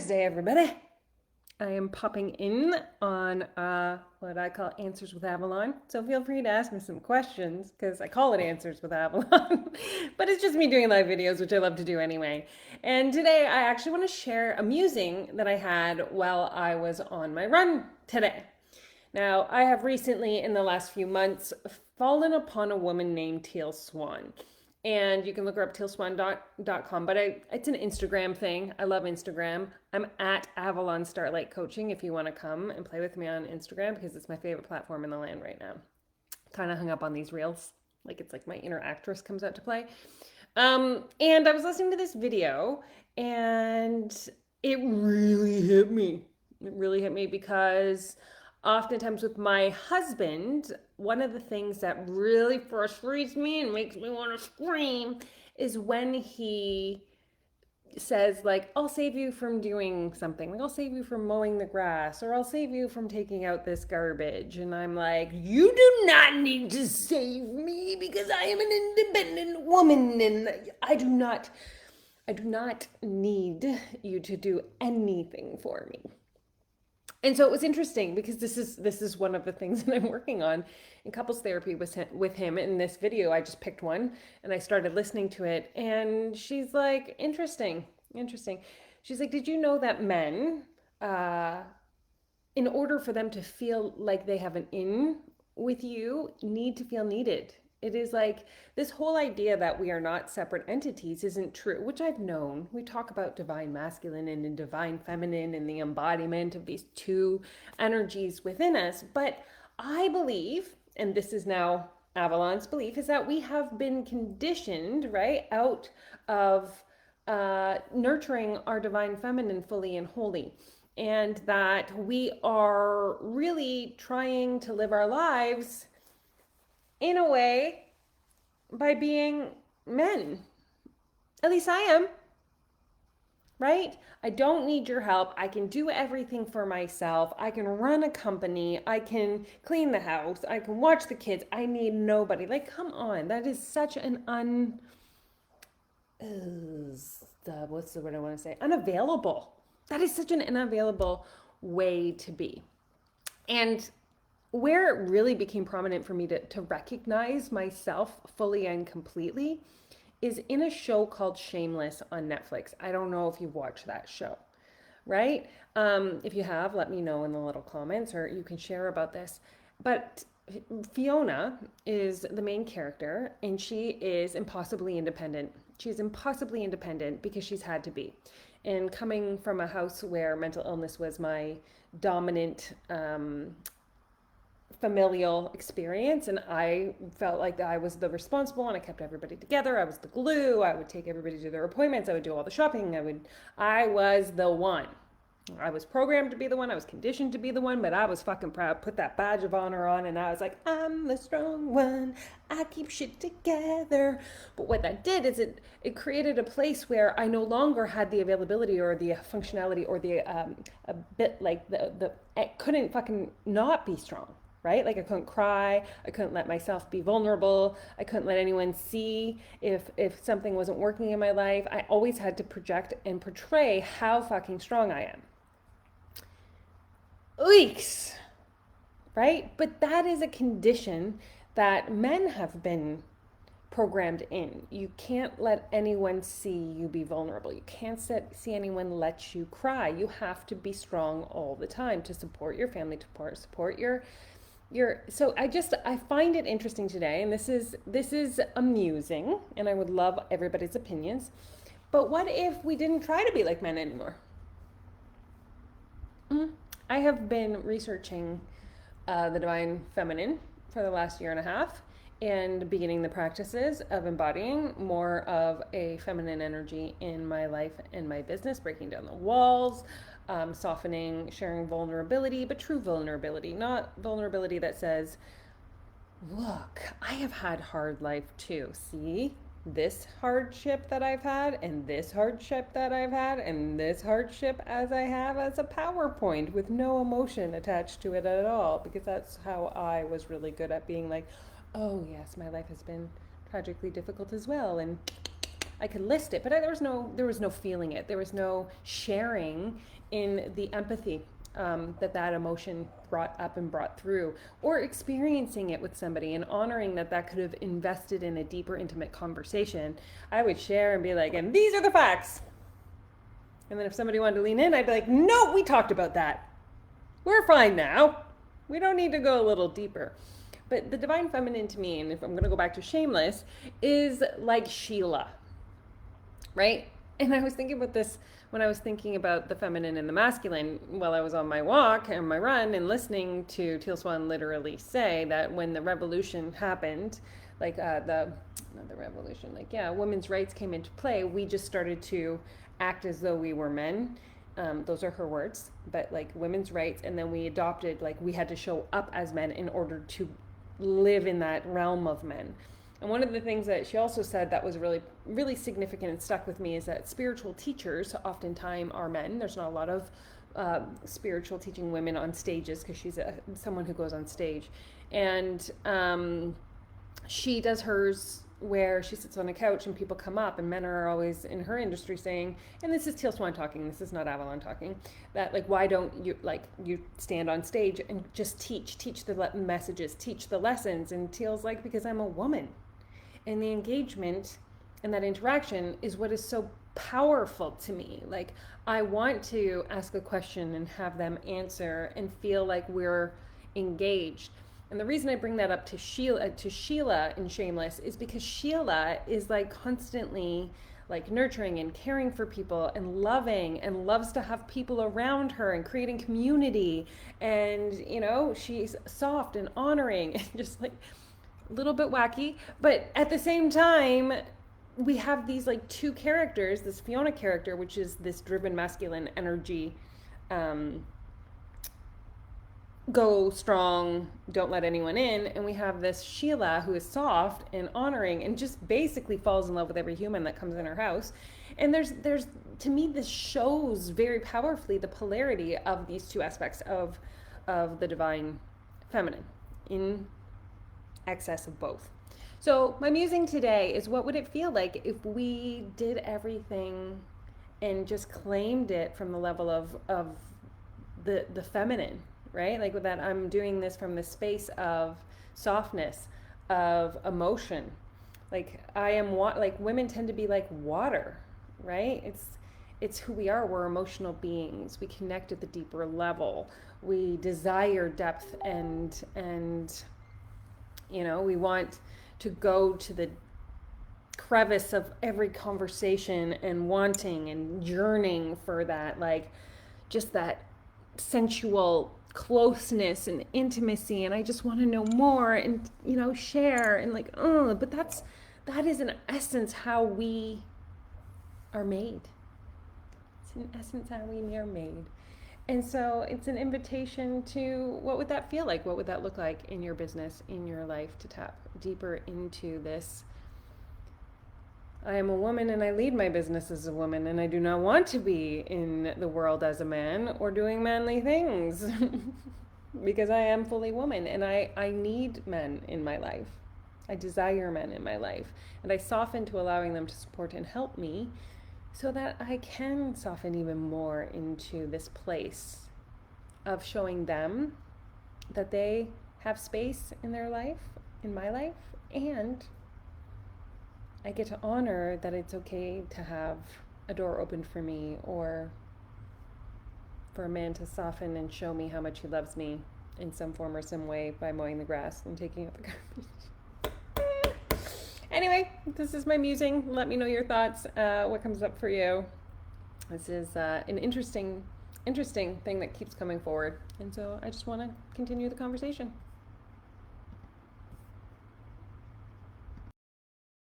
Day, everybody. I am popping in on what I call Answers with Avalon. So feel free to ask me some questions because I call it Answers with Avalon. But it's just me doing live videos, which I love to do anyway. And today I actually want to share a musing that I had while I was on my run today. Now, I have recently, in the last few months, fallen upon a woman named Teal Swan. And you can look her up, tealswan.com, but it's an Instagram thing. I love Instagram. I'm at Avalon Starlight Coaching if you want to come and play with me on Instagram because it's my favorite platform in the land right now. Kind of hung up on these reels. Like it's like my inner actress comes out to play. And I was listening to this video and it really hit me. It really hit me because oftentimes with my husband, one of the things that really frustrates me and makes me want to scream is when he says like I'll save you from doing something, like I'll save you from mowing the grass, or I'll save you from taking out this garbage, and I'm like, you do not need to save me because I am an independent woman and I do not need you to do anything for me. And so it was interesting because this is one of the things that I'm working on in couples therapy with him. In this video, I just picked one and I started listening to it, and she's like, interesting. She's like, did you know that men, uh, in order for them to feel like they have an in with you, need to feel needed? It is like this whole idea that we are not separate entities isn't true, which I've known. We talk about divine masculine and divine feminine and the embodiment of these two energies within us. But I believe, and this is now Avalon's belief, is that we have been conditioned, right, out of nurturing our divine feminine fully and wholly. And that we are really trying to live our lives in a way by being men. At least I am, right? I don't need your help. I can do everything for myself. I can run a company. I can clean the house. I can watch the kids. I need nobody. Like, come on. That is such an what's the word I want to say? Unavailable. That is such an unavailable way to be. And where it really became prominent for me to recognize myself fully and completely is in a show called Shameless on Netflix. I don't know if you've watched that show, right? If you have, let me know in the little comments, or you can share about this. But Fiona is the main character, and she is impossibly independent. She's impossibly independent because she's had to be. And coming from a house where mental illness was my dominant familial experience, and I felt like I was the responsible one. I kept everybody together. I was the glue. I would take everybody to their appointments. I would do all the shopping. I was the one. I was programmed to be the one. I was conditioned to be the one, but I was fucking proud. Put that badge of honor on, and I was like, I'm the strong one. I keep shit together. But what that did is it created a place where I no longer had the availability or the functionality or the a bit like the I couldn't fucking not be strong, right? Like I couldn't cry, I couldn't let myself be vulnerable, I couldn't let anyone see if something wasn't working in my life. I always had to project and portray how fucking strong I am. Weeks, right? But that is a condition that men have been programmed in. You can't let anyone see you be vulnerable. You can't see anyone let you cry. You have to be strong all the time to support your family, to support your so I find it interesting today, and this is amusing, and I would love everybody's opinions. But what if we didn't try to be like men anymore? I have been researching the divine feminine for the last year and a half and beginning the practices of embodying more of a feminine energy in my life and my business, breaking down the walls, softening, sharing vulnerability, but true vulnerability, not vulnerability that says, look, I have had hard life too. See this hardship that I've had, and this hardship that I've had, and this hardship as I have as a PowerPoint with no emotion attached to it at all, because that's how I was really good at being like, oh yes, my life has been tragically difficult as well, and I could list it, but there was no feeling it. There was no sharing in the empathy that emotion brought up and brought through, or experiencing it with somebody and honoring that could have invested in a deeper, intimate conversation. I would share and be like, and these are the facts. And then if somebody wanted to lean in, I'd be like, no, we talked about that. We're fine now. We don't need to go a little deeper. But the divine feminine to me, and if I'm going to go back to shameless, is like Sheila, right? And I was thinking about this when I was thinking about the feminine and the masculine while I was on my walk and my run and listening to Teal Swan literally say that when the revolution happened, like not the revolution, like, yeah, women's rights came into play, we just started to act as though we were men. Those are her words, but like women's rights. And then we adopted, like, we had to show up as men in order to live in that realm of men. And one of the things that she also said that was really, really significant and stuck with me is that spiritual teachers oftentimes are men. There's not a lot of spiritual teaching women on stages because she's someone who goes on stage. And she does hers where she sits on a couch and people come up, and men are always in her industry saying, and this is Teal Swan talking, this is not Avalon talking, that like, why don't you, like, you stand on stage and just teach the messages, teach the lessons? And Teal's like, because I'm a woman. And the engagement and that interaction is what is so powerful to me. Like, I want to ask a question and have them answer and feel like we're engaged. And the reason I bring that up to Sheila in Shameless is because Sheila is like constantly like nurturing and caring for people and loving and loves to have people around her and creating community. And, you know, she's soft and honoring and just like a little bit wacky. But at the same time, we have these like two characters, this Fiona character, which is this driven masculine energy, go strong, don't let anyone in. And we have this Sheila who is soft and honoring and just basically falls in love with every human that comes in her house. And there's to me, this shows very powerfully the polarity of these two aspects of the divine feminine in excess of both. So my musing today is, what would it feel like if we did everything and just claimed it from the level of the feminine, right? Like with that, I'm doing this from the space of softness, of emotion. Like like women tend to be like water, right? It's who we are. We're emotional beings. We connect at the deeper level. We desire depth and you know, we want to go to the crevice of every conversation and wanting and yearning for that, like just that sensual closeness and intimacy, and I just want to know more and, you know, share and like, but that is in essence how we are made. It's in essence how we are made. And so it's an invitation to, what would that feel like? What would that look like in your business, in your life, to tap deeper into this? I am a woman and I lead my business as a woman, and I do not want to be in the world as a man or doing manly things because I am fully woman, and I need men in my life. I desire men in my life, and I soften to allowing them to support and help me so that I can soften even more into this place of showing them that they have space in their life, in my life, and I get to honor that it's okay to have a door opened for me, or for a man to soften and show me how much he loves me in some form or some way by mowing the grass and taking out the garbage. Anyway, this is my musing. Let me know your thoughts. What comes up for you? This is an interesting thing that keeps coming forward. And so I just want to continue the conversation.